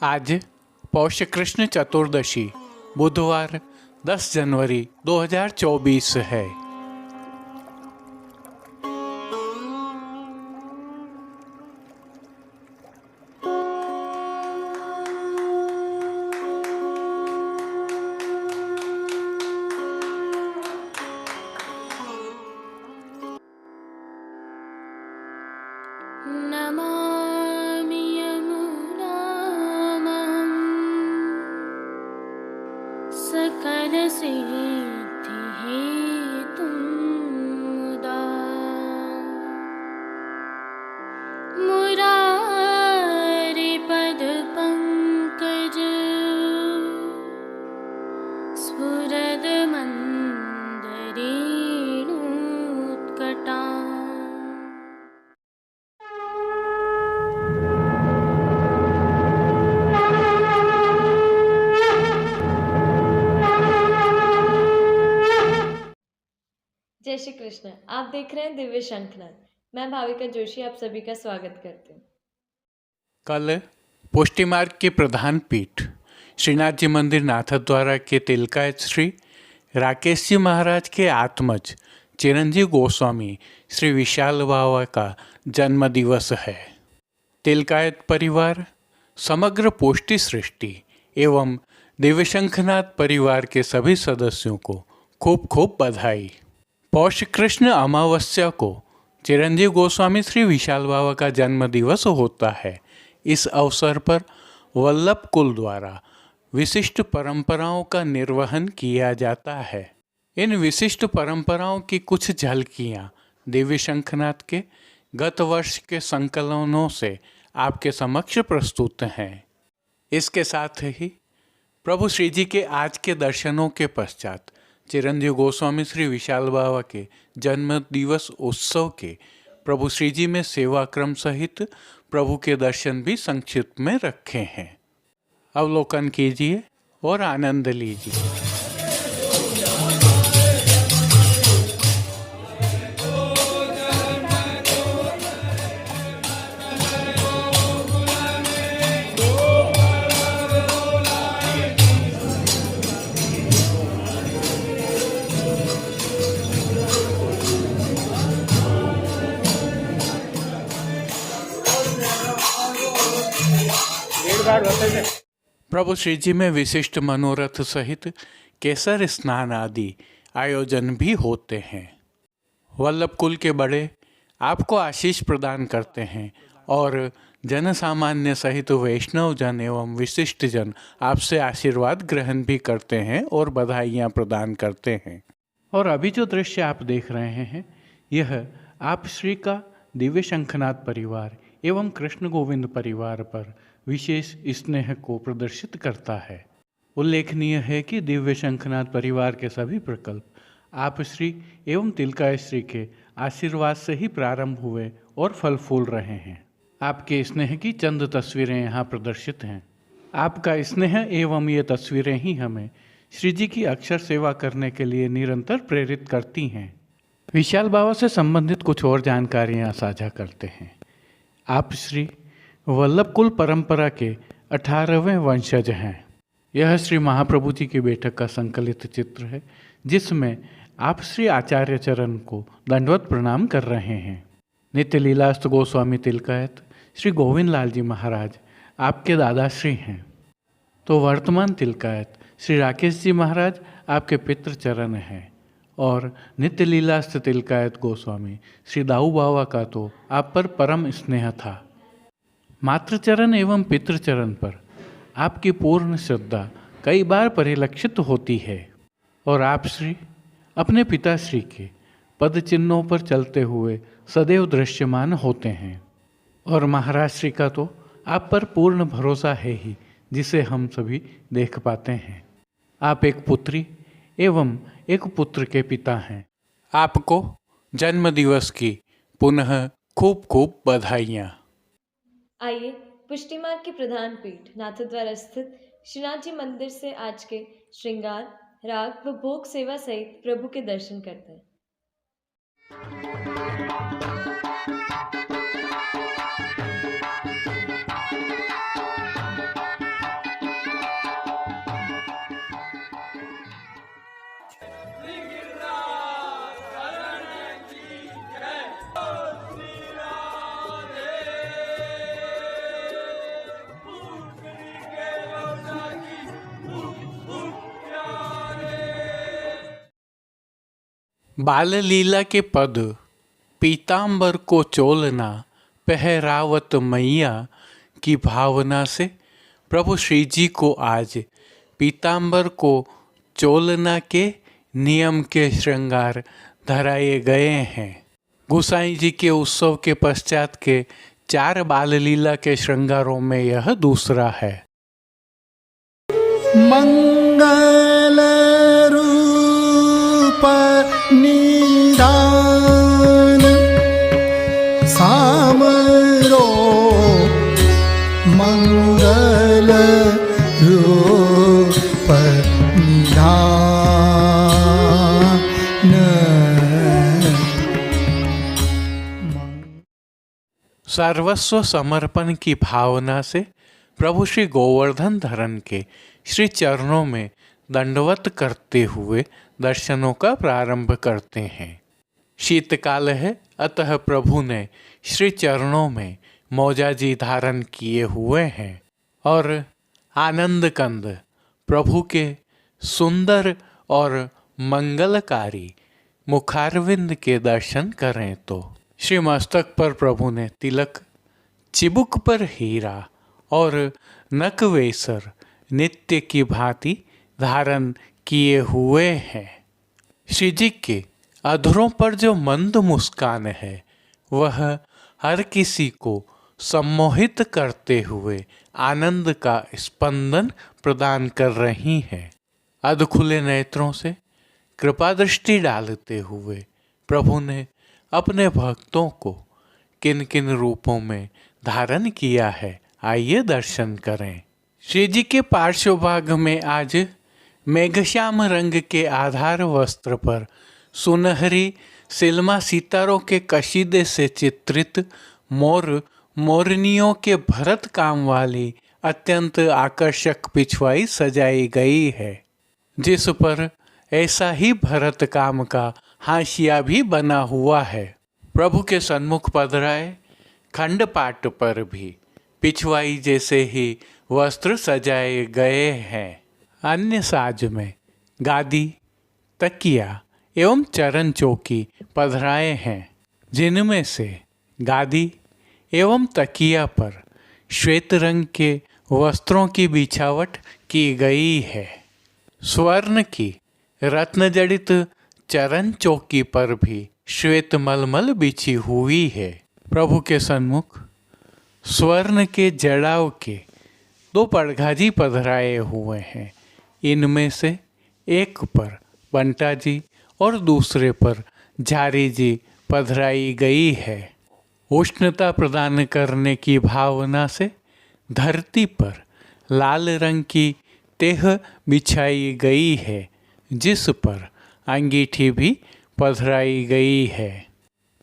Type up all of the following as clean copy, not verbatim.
आज पौष कृष्ण चतुर्दशी बुधवार 10 जनवरी 2024 है। नमामि यमुनामहं सकलसिद्धिहेतुं मुदा मुरारिपदपङ्कज स्फुरदमन्दरेणुत्कटा। जय श्री कृष्ण। आप देख रहे हैं दिव्य शंखनाद। मैं भाविका जोशी आप सभी का स्वागत करती हूँ। कल पुष्टि मार्ग की प्रधान पीठ श्रीनाथ जी मंदिर नाथद्वारा के तिलकायत श्री राकेश जी महाराज के आत्मज चिरंजीव गोस्वामी श्री विशाल बाबा का जन्म दिवस है। तिलकायत परिवार, समग्र पुष्टि सृष्टि एवं दिव्य शंखनाद परिवार के सभी सदस्यों को खूब खूब बधाई। पौष कृष्ण अमावस्या को चिरंजीव गोस्वामी श्री विशाल बाबा का जन्म दिवस होता है। इस अवसर पर वल्लभ कुल द्वारा विशिष्ट परंपराओं का निर्वहन किया जाता है। इन विशिष्ट परंपराओं की कुछ झलकियाँ दिव्य शंखनाद के गत वर्ष के संकलनों से आपके समक्ष प्रस्तुत हैं। इसके साथ ही प्रभु श्री जी के आज के दर्शनों के पश्चात चिरंजीव गोस्वामी श्री विशाल बाबा के जन्म दिवस उत्सव के प्रभु श्री जी में सेवा क्रम सहित प्रभु के दर्शन भी संक्षिप्त में रखे हैं। अवलोकन कीजिए और आनंद लीजिए। प्रभु श्री जी में विशिष्ट मनोरथ सहित केसर स्नान आदि आयोजन भी होते हैं। वल्लभ कुल के बड़े आपको आशीष प्रदान करते हैं और जन सामान्य सहित वैष्णव जन एवं विशिष्ट जन आपसे आशीर्वाद ग्रहण भी करते हैं और बधाइयाँ प्रदान करते हैं। और अभी जो दृश्य आप देख रहे हैं यह आप श्री का दिव्य शंखनाद परिवार एवं कृष्ण गोविंद परिवार पर विशेष स्नेह को प्रदर्शित करता है। उल्लेखनीय है कि दिव्य शंखनाद परिवार के सभी प्रकल्प आप श्री एवं तिलकाय श्री के आशीर्वाद से ही प्रारंभ हुए और फल फूल रहे हैं। आपके स्नेह की चंद तस्वीरें यहाँ प्रदर्शित हैं। आपका स्नेह एवं ये तस्वीरें ही हमें श्री जी की अक्षर सेवा करने के लिए निरंतर प्रेरित करती हैं। विशाल बाबा से संबंधित कुछ और जानकारियाँ साझा करते हैं। आप श्री वल्लभ कुल परंपरा के 18वें वंशज हैं। यह श्री महाप्रभु जी की बैठक का संकलित चित्र है जिसमें आप श्री आचार्य चरण को दंडवत प्रणाम कर रहे हैं। नित्य लीलास्त गोस्वामी तिलकायत श्री गोविंद लाल जी महाराज आपके दादाश्री हैं। तो वर्तमान तिलकायत श्री राकेश जी महाराज आपके पितृ चरण हैं और नित्य लीलास्त तिलकायत गोस्वामी श्री दाऊ बाबा का तो आप पर परम स्नेह था। मातृचरण एवं पितृचरण पर आपकी पूर्ण श्रद्धा कई बार परिलक्षित होती है और आप श्री अपने पिताश्री के पद चिन्हों पर चलते हुए सदैव दृश्यमान होते हैं। और महाराज श्री का तो आप पर पूर्ण भरोसा है ही जिसे हम सभी देख पाते हैं। आप एक पुत्री एवं एक पुत्र के पिता हैं। आपको जन्म दिवस की पुनः खूब खूब बधाइयाँ। आइए पुष्टि मार्ग की प्रधान पीठ नाथद्वारा स्थित श्रीनाथ जी मंदिर से आज के श्रृंगार, राग व भोग सेवा सहित प्रभु के दर्शन करते हैं। बाल लीला के पद पीतांबर को चोलना पहरावत मैया की भावना से प्रभु श्री जी को आज पीतांबर को चोलना के नियम के श्रृंगार धराए गए हैं। गोसाई जी के उत्सव के पश्चात के 4 बाल लीला के श्रृंगारों में यह दूसरा है। मंगल रूप निदान सामरो मंगल रूप निदान। सर्वस्व समर्पण की भावना से प्रभु श्री गोवर्धन धरन के श्री चरणों में दंडवत करते हुए दर्शनों का प्रारंभ करते हैं। शीतकाल है, अतः प्रभु ने श्री चरणों में मौजाजी धारण किए हुए हैं और आनंद कंद प्रभु के सुंदर और मंगलकारी मुखारविंद के दर्शन करें तो श्री मस्तक पर प्रभु ने तिलक, चिबुक पर हीरा और नकवेसर नित्य की भांति धारण किए हुए हैं। श्री जी के अधरों पर जो मंद मुस्कान है वह हर किसी को सम्मोहित करते हुए आनंद का स्पंदन प्रदान कर रही है। अधखुले नेत्रों से कृपा दृष्टि डालते हुए प्रभु ने अपने भक्तों को किन किन रूपों में धारण किया है, आइए दर्शन करें। श्री जी के पार्श्वभाग में आज मेघश्याम रंग के आधार वस्त्र पर सुनहरी सिल्मा सितारों के कशीदे से चित्रित मोर मोरनियों के भरत काम वाली अत्यंत आकर्षक पिछवाई सजाई गई है, जिस पर ऐसा ही भरत काम का हाशिया भी बना हुआ है। प्रभु के सन्मुख पधराए खंडपाट पर भी पिछवाई जैसे ही वस्त्र सजाए गए हैं। अन्य साज में गादी, तकिया एवं चरण चौकी पधराए हैं, जिनमें से गादी एवं तकिया पर श्वेत रंग के वस्त्रों की बिछावट की गई है। स्वर्ण की रत्न जड़ित चरण चौकी पर भी श्वेत मलमल बिछी हुई है। प्रभु के सन्मुख स्वर्ण के जड़ाव के 2 पड़घाजी पधराए हुए हैं। इनमें से एक पर बंटा जी और दूसरे पर झारी जी पधराई गई है। उष्णता प्रदान करने की भावना से धरती पर लाल रंग की तेह बिछाई गई है, जिस पर अंगीठी भी पधराई गई है।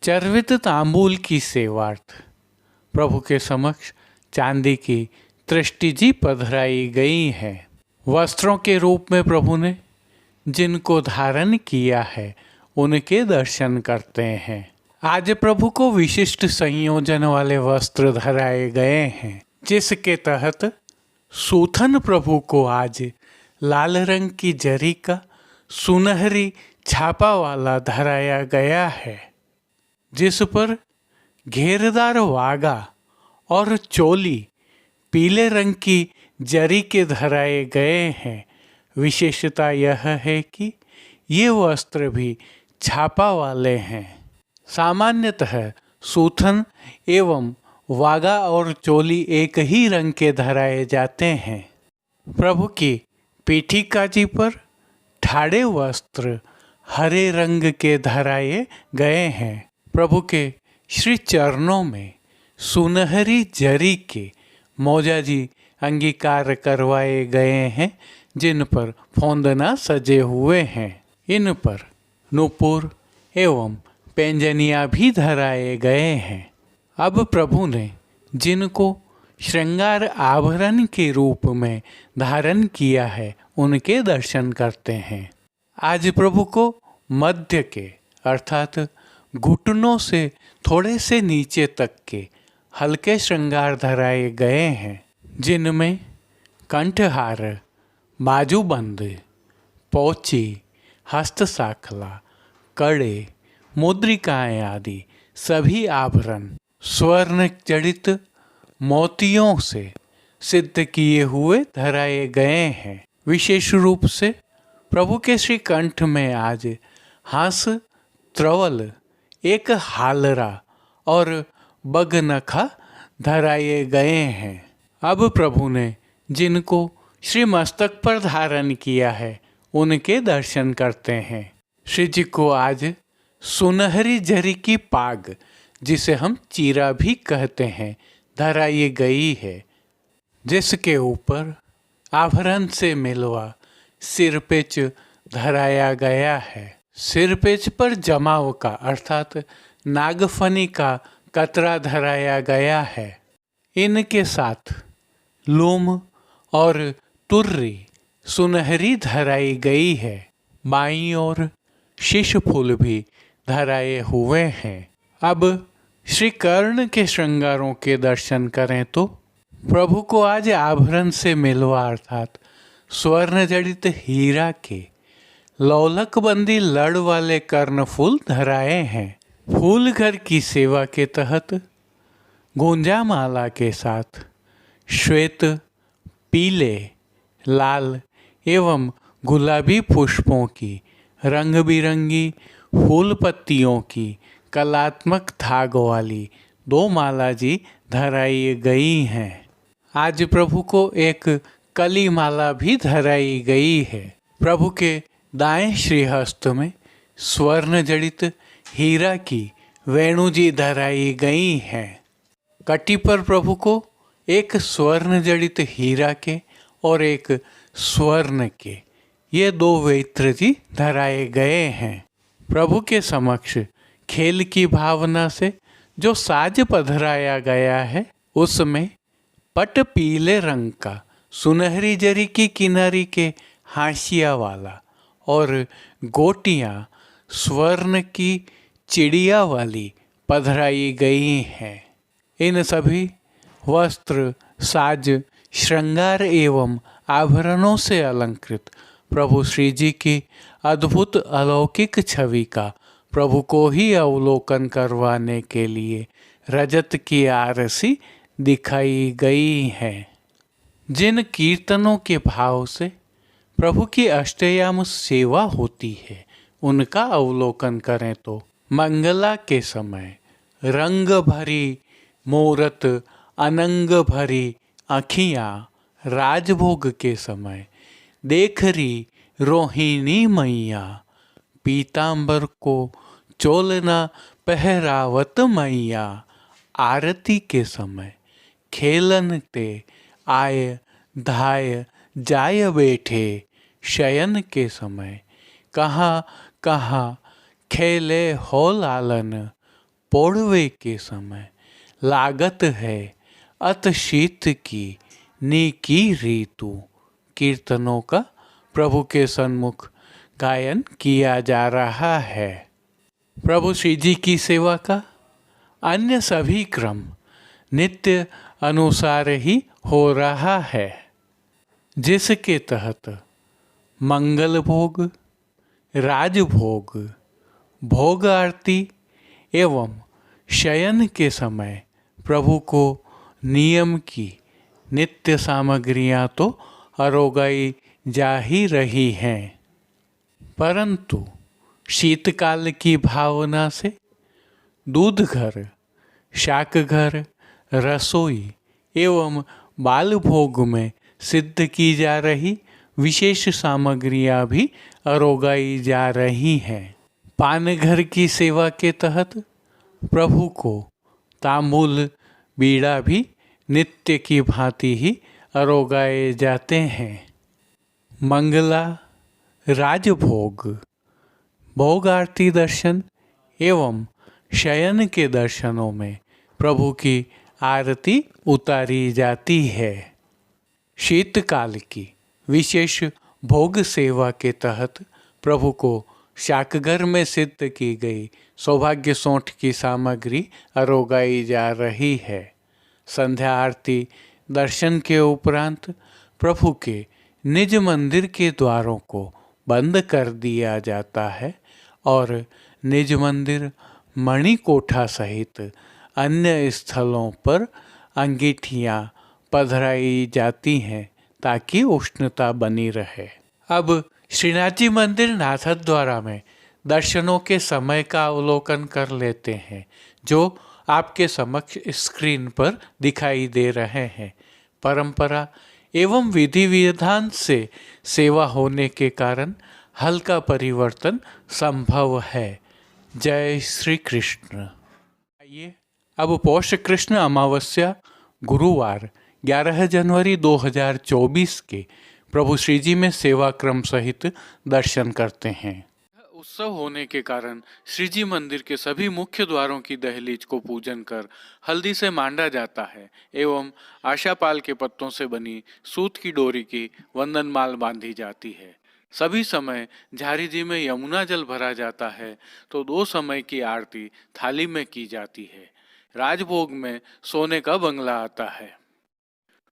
चर्वित तांबूल की सेवार्थ प्रभु के समक्ष चांदी की तृष्टि जी पधराई गई है। वस्त्रों के रूप में प्रभु ने जिनको धारण किया है उनके दर्शन करते हैं। आज प्रभु को विशिष्ट संयोजन वाले वस्त्र धराए गए हैं, जिसके तहत सूथन प्रभु को आज लाल रंग की जरी का सुनहरी छापा वाला धराया गया है, जिस पर घेरदार वागा और चोली पीले रंग की जरी के धराए गए हैं। विशेषता यह है कि ये वस्त्र भी छापा वाले हैं। सामान्यतः सूथन एवं वागा और चोली एक ही रंग के धराए जाते हैं। प्रभु की पीठिका जी पर ठाड़े वस्त्र हरे रंग के धराए गए हैं। प्रभु के श्री चरणों में सुनहरी जरी के मौजाजी अंगीकार करवाए गए हैं, जिन पर फौंदना सजे हुए हैं। इन पर नूपुर एवं पैंजनियाँ भी धराए गए हैं। अब प्रभु ने जिनको श्रृंगार आभरण के रूप में धारण किया है उनके दर्शन करते हैं। आज प्रभु को मध्य के अर्थात घुटनों से थोड़े से नीचे तक के हल्के श्रृंगार धराए गए हैं, जिनमें कंठहार, बाजूबंद, पोची, हस्तसाखला, कड़े, मुद्रिकाएं आदि सभी आभरण स्वर्ण जड़ित मोतियों से सिद्ध किए हुए धराए गए हैं। विशेष रूप से प्रभु के श्री कंठ में आज हास त्रवल, एक हालरा और बगनखा धराए गए हैं। अब प्रभु ने जिनको श्री मस्तक पर धारण किया है उनके दर्शन करते हैं। श्री जी को आज सुनहरी जरी की पाग, जिसे हम चीरा भी कहते हैं, धराई गई है, जिसके ऊपर आभरण से मिलवा सिरपेच धराया गया है। सिरपेच पर जमाव का अर्थात नागफनी का कतरा धराया गया है। इनके साथ लूम और तुर्री सुनहरी धराई गई है। बाईं ओर शीश फूल भी धराए हुए हैं। अब श्री कर्ण के श्रृंगारों के दर्शन करें तो प्रभु को आज आभरण से मिलवा अर्थात स्वर्ण जड़ित हीरा के लौलक बंदी लड़ वाले कर्ण फूल धराए हैं। फूल घर की सेवा के तहत गुंजा माला के साथ श्वेत, पीले, लाल एवं गुलाबी पुष्पों की रंग बिरंगी फूल पत्तियों की कलात्मक धाग वाली 2 माला जी धराई गई हैं। आज प्रभु को एक कली माला भी धराई गई है। प्रभु के दाएं श्रीहस्त में स्वर्ण जड़ित हीरा की वेणु जी धराई गई हैं। कटी पर प्रभु को एक स्वर्ण जड़ित हीरा के और एक स्वर्ण के ये 2 वेत्र जी धराए गए हैं। प्रभु के समक्ष खेल की भावना से जो साज पधराया गया है उसमें पट पीले रंग का सुनहरी जरी की किनारी के हाशिया वाला और गोटियां स्वर्ण की चिड़िया वाली पधराई गई हैं। इन सभी वस्त्र, साज, श्रृंगार एवं आभरणों से अलंकृत प्रभु श्री जी की अद्भुत अलौकिक छवि का प्रभु को ही अवलोकन करवाने के लिए रजत की आरसी दिखाई गई है। जिन कीर्तनों के भाव से प्रभु की अष्टयाम सेवा होती है उनका अवलोकन करें तो मंगला के समय रंग भरी मूरत अनंग भरी आँखियाँ, राजभोग के समय देखरी रोहिणी मैया, पीतांबर को चोलना पहरावत मैया, आरती के समय खेलन ते आय धाय जाय बैठे, शयन के समय कहाँ कहाँ खेले हो लालन, पोड़वे के समय लागत है अत शीत की नीकी ऋतु। कीर्तनों का प्रभु के सन्मुख गायन किया जा रहा है। प्रभु श्री जी की सेवा का अन्य सभी क्रम नित्य अनुसार ही हो रहा है, जिसके तहत मंगल भोग, राजभोग, भोग आरती एवं शयन के समय प्रभु को नियम की नित्य सामग्रियां तो अरोगाई जा ही रही हैं, परंतु शीतकाल की भावना से दूध घर, शाक घर, रसोई एवं बाल भोग में सिद्ध की जा रही विशेष सामग्रियां भी अरोगाई जा रही हैं। पान घर की सेवा के तहत प्रभु को तांबूल, बीड़ा भी नित्य की भांति ही अरोगाए जाते हैं। मंगला, राजभोग, भोग आरती दर्शन एवं शयन के दर्शनों में प्रभु की आरती उतारी जाती है। शीतकाल की विशेष भोग सेवा के तहत प्रभु को शाकघर में सिद्ध की गई सौभाग्य सोंठ की सामग्री अरोगाई जा रही है। संध्या आरती दर्शन के उपरांत प्रभु के निज मंदिर के द्वारों को बंद कर दिया जाता है और निज मंदिर मणिकोठा सहित अन्य स्थलों पर अंगीठियाँ पधराई जाती हैं ताकि उष्णता बनी रहे। अब श्रीनाथ जी मंदिर नाथद्वारा में दर्शनों के समय का अवलोकन कर लेते हैं, जो आपके समक्ष स्क्रीन पर दिखाई दे रहे हैं। परंपरा एवं विधि विधान से सेवा होने के कारण हल्का परिवर्तन संभव है। जय श्री कृष्ण। आइए अब पौष कृष्ण अमावस्या गुरुवार 11 जनवरी 2024 के प्रभु श्री जी में सेवा क्रम सहित दर्शन करते हैं। उत्सव होने के कारण श्री जी मंदिर के सभी मुख्य द्वारों की दहलीज को पूजन कर हल्दी से मांडा जाता है एवं आशापाल के पत्तों से बनी सूत की डोरी की वंदनमाल बांधी जाती है। सभी समय झारी जी में यमुना जल भरा जाता है तो 2 समय की आरती थाली में की जाती है। राजभोग में सोने का बंगला आता है।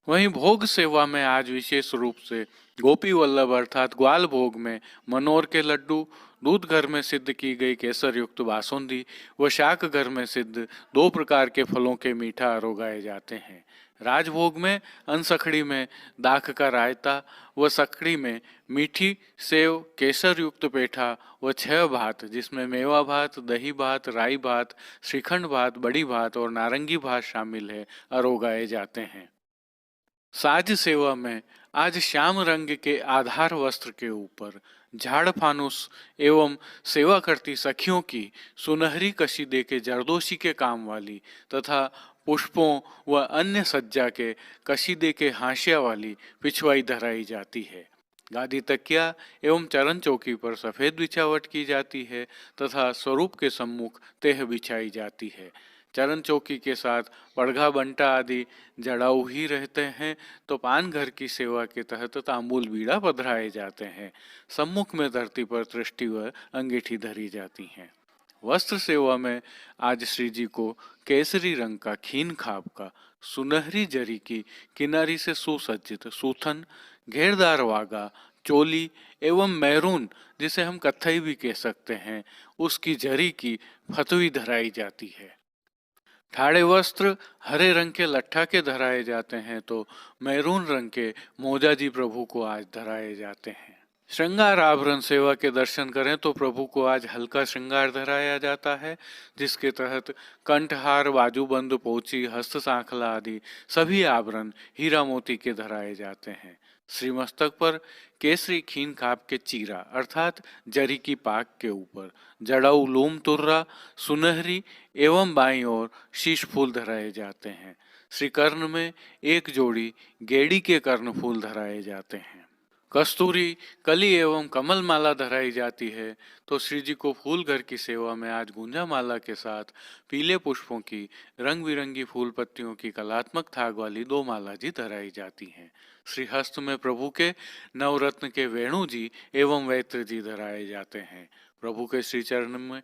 वहीं भोग सेवा में आज विशेष रूप से गोपी वल्लभ अर्थात ग्वाल भोग में मनोर के लड्डू, दूध घर में सिद्ध की गई केसर युक्त बासुंदी व शाक घर में सिद्ध 2 प्रकार के फलों के मीठा आरोगाए जाते हैं। राजभोग में अनसखड़ी में दाख का रायता व सखड़ी में मीठी सेव, केसर युक्त पेठा व 6 भात जिसमें मेवा भात, दही भात, राई भात, श्रीखंड भात, बड़ी भात और नारंगी भात शामिल है आरोगाए जाते हैं। साज सेवा में आज श्याम रंग के आधार वस्त्र के ऊपर झाड़ फानुस एवं सेवा करती सखियों की सुनहरी कशीदे के जरदोशी के काम वाली तथा पुष्पों व अन्य सज्जा के कशीदे के हाशिया वाली पिछवाई धराई जाती है। गादी तकिया एवं चरण चौकी पर सफेद बिछावट की जाती है तथा स्वरूप के सम्मुख तेह बिछाई जाती है। चरण चौकी के साथ पड़घा बंटा आदि जड़ाऊ ही रहते हैं तो पान घर की सेवा के तहत तांबूल बीड़ा पधराए जाते हैं। सम्मुख में धरती पर तृष्टि व अंगीठी धरी जाती हैं। वस्त्र सेवा में आज श्री जी को केसरी रंग का खीन खाब का सुनहरी जरी की किनारी से सुसज्जित सूथन, घेरदार वागा, चोली एवं मैरून जिसे हम कत्थई भी कह सकते हैं उसकी जरी की फतवी धराई जाती है। ठाड़े वस्त्र हरे रंग के लट्ठा के धराए जाते हैं तो मैरून रंग के मोजा जी प्रभु को आज धराए जाते हैं। श्रृंगार आभरण सेवा के दर्शन करें तो प्रभु को आज हल्का श्रृंगार धराया जाता है जिसके तहत कंठहार, बाजूबंद, पोची, हस्त सांखला आदि सभी आभरण हीरा मोती के धराए जाते हैं। श्री मस्तक पर केसरी खीन खाप के चीरा अर्थात जरी की पाक के ऊपर जड़ाऊ लोम तुर्रा, सुनहरी एवं बाईं ओर शीश फूल धराए जाते हैं। श्री कर्ण में 1 जोड़ी गेड़ी के कर्ण फूल धराए जाते हैं। कस्तूरी, कली एवं कमल माला धराई जाती है तो श्री जी को फूल घर की सेवा में आज गुंजा माला के साथ पीले पुष्पों की रंग बिरंगी फूल पत्तियों की कलात्मक थाग वाली 2 माला जी धराई जाती हैं। श्री हस्त में प्रभु के नवरत्न के वेणु जी एवं वैत्र जी धराए जाते हैं। प्रभु के श्री चरण में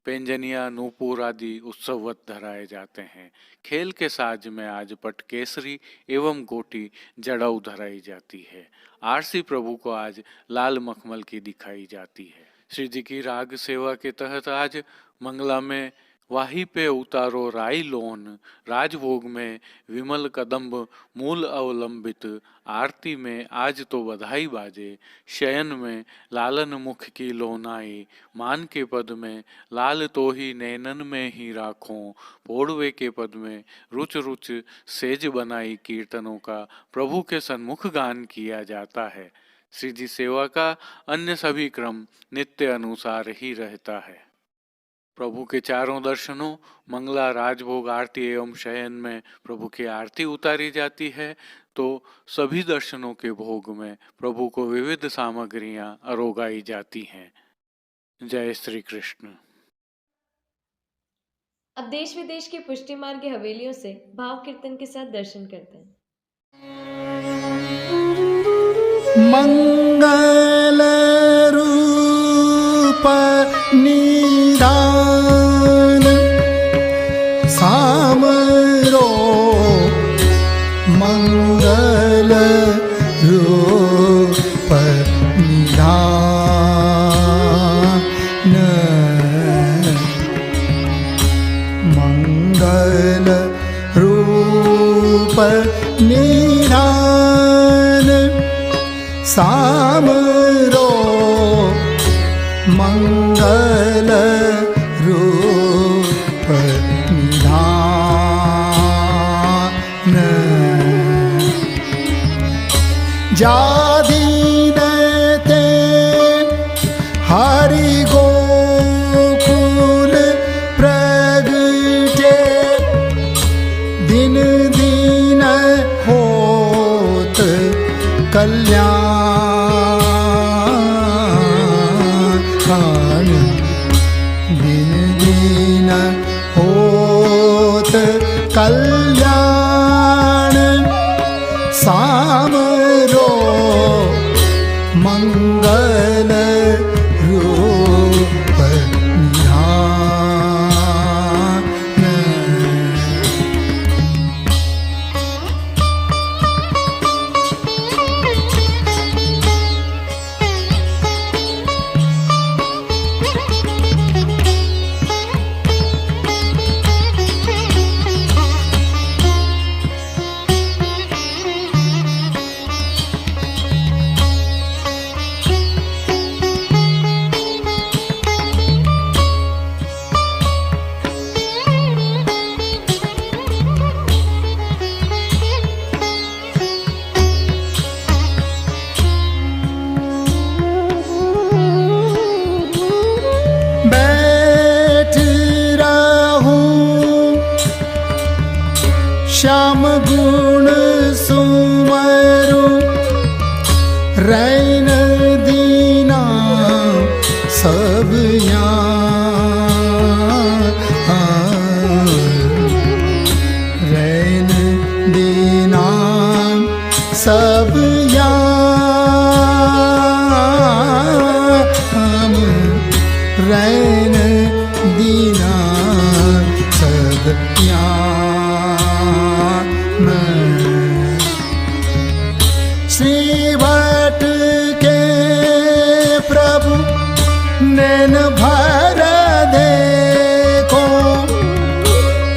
पेंजनिया, नूपुर आदि उत्सववत धराए जाते हैं। खेल के साज में आज पट केसरी एवं गोटी जड़ाऊ धराई जाती है। आरसी प्रभु को आज लाल मखमल की दिखाई जाती है। श्री जी की राग सेवा के तहत आज मंगला में वाही पे उतारो राई लोन, राजभोग में विमल कदम्ब मूल अवलंबित, आरती में आज तो बधाई बाजे, शयन में लालन मुख की लोनाई, मान के पद में लाल तो ही नैनन में ही राखों, पोड़वे के पद में रुच रुच सेज बनाई कीर्तनों का प्रभु के सन्मुख गान किया जाता है। श्री जी सेवा का अन्य सभी क्रम नित्य अनुसार ही रहता है। प्रभु के चारों दर्शनों मंगला, राजभोग, आरती एवं शयन में प्रभु की आरती उतारी जाती है तो सभी दर्शनों के भोग में प्रभु को विविध सामग्रियां अरोगाई जाती हैं। जय श्री कृष्ण। अब देश विदेश के पुष्टि मार्ग की हवेलियों से भाव कीर्तन के साथ दर्शन करते हैं। मंगल रूप निदान सामरो, मंगल रूप निदान सामरो मंगल रूप निधान जादीन ते हरि गोकुल प्रगटे दिन दिन होत कल्याण दिन दिन होत कल्याण सामरो मंगल रूप निधान श्याम गुण सुमरु रैन दीना सब रैन दीना सब रैन दीना सब श्री भट्ट के प्रभु नैन भर देखो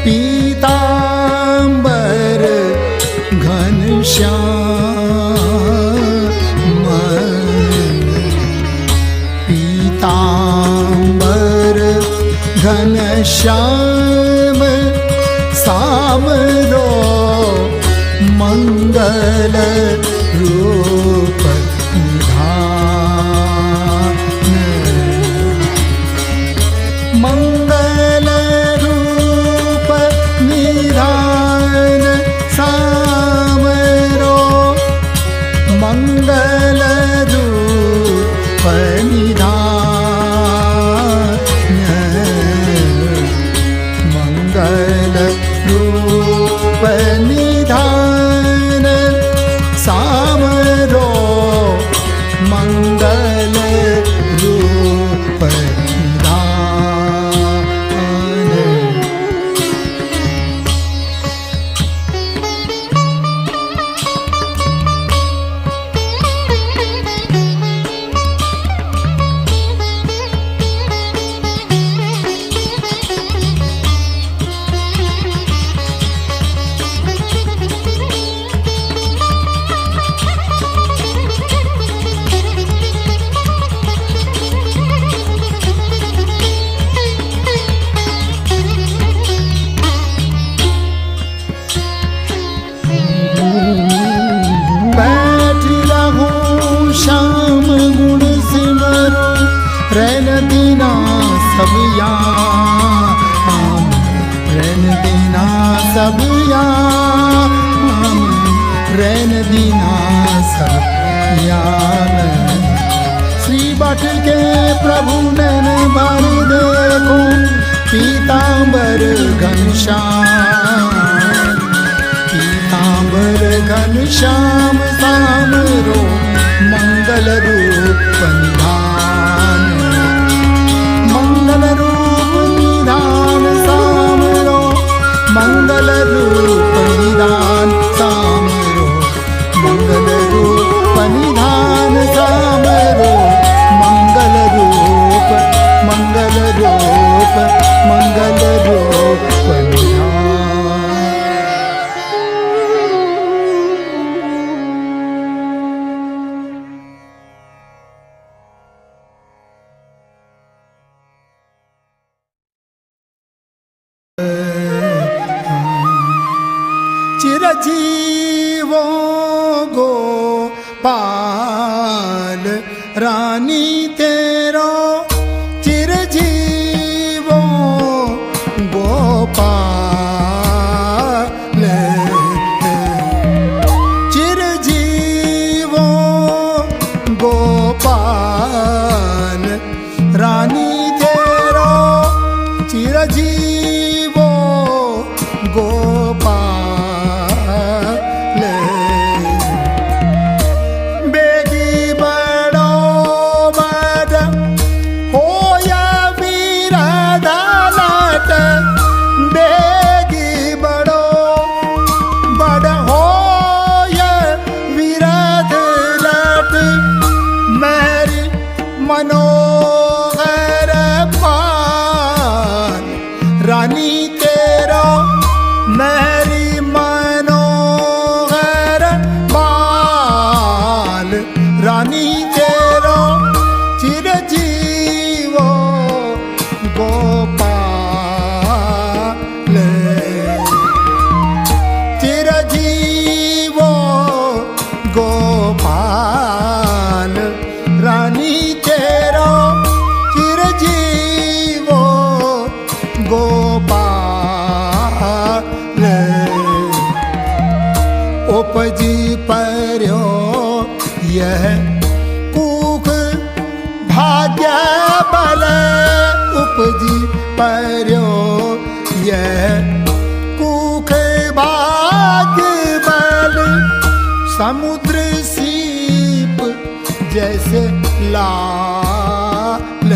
पीतांबर घनश्याम पीतांबर घनश्याम सामरो मंगल रूप निधान मंगल रूप निधान सामरो मंगल रूप निधान मंगल रूप निधान सामरो मंगल रूप निधान श्याम गुण सिमरो रैन दीना सब रैन दीना सब रैन दीना सब श्री भट्ट के प्रभु नैन भर देखो पीतांबर घनश्याम पीतांबर घनश्याम सामरो मंगल रूप निधान मंगल रूप निधान सामरो मंगल रूप निधान सामरो मंगल रूप निधान सामरो मंगल रूप मंगल रूप मंगल रूप निधान चिरजीवों गोपाल रानी तेरो चिरजीवों गोपाल चिरजीवों गोपाल रानी तेरो चिरजीवों गोपाल बेगी बड़ो बड़ होया वीर दालत बेगी बड़ो बड़ होया वीर दालत मेरी मनोहर पान रानी तेरा मेरी मनोहर बाल रानी तेरा चिरजीवो गोपाल चिरजीवो गोपाल रानी तेरा चिरजीवो गोपाल उपजी पर्यो यह कूख भाग्य बल उपजी पर्यो यह कूख भाग्य बल समुद्र सीप जैसे लाल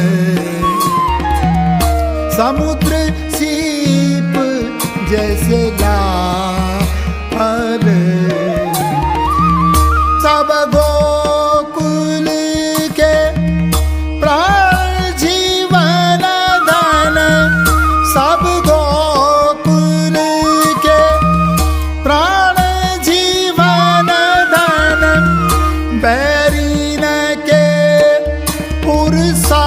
समुद्र सीप जैसे लाल सब गोकुल के प्राण जीवन धन सब गोकुल के प्राण जीवन धन बैरीन के पुरसाल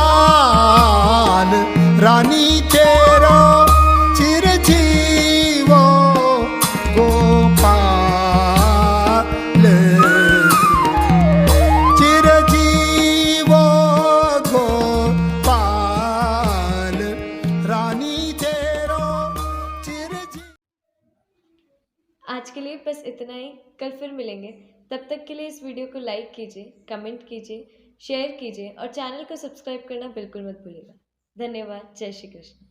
रानी तेरो चिरजीवो गोपाल चिरजीवो गोपाल रानी तेरो चिरजीव। आज के लिए बस इतना ही। कल फिर मिलेंगे। तब तक के लिए इस वीडियो को लाइक कीजिए, कमेंट कीजिए, शेयर कीजिए और चैनल को सब्सक्राइब करना बिल्कुल मत भूलिएगा। धन्यवाद। जय श्री कृष्ण।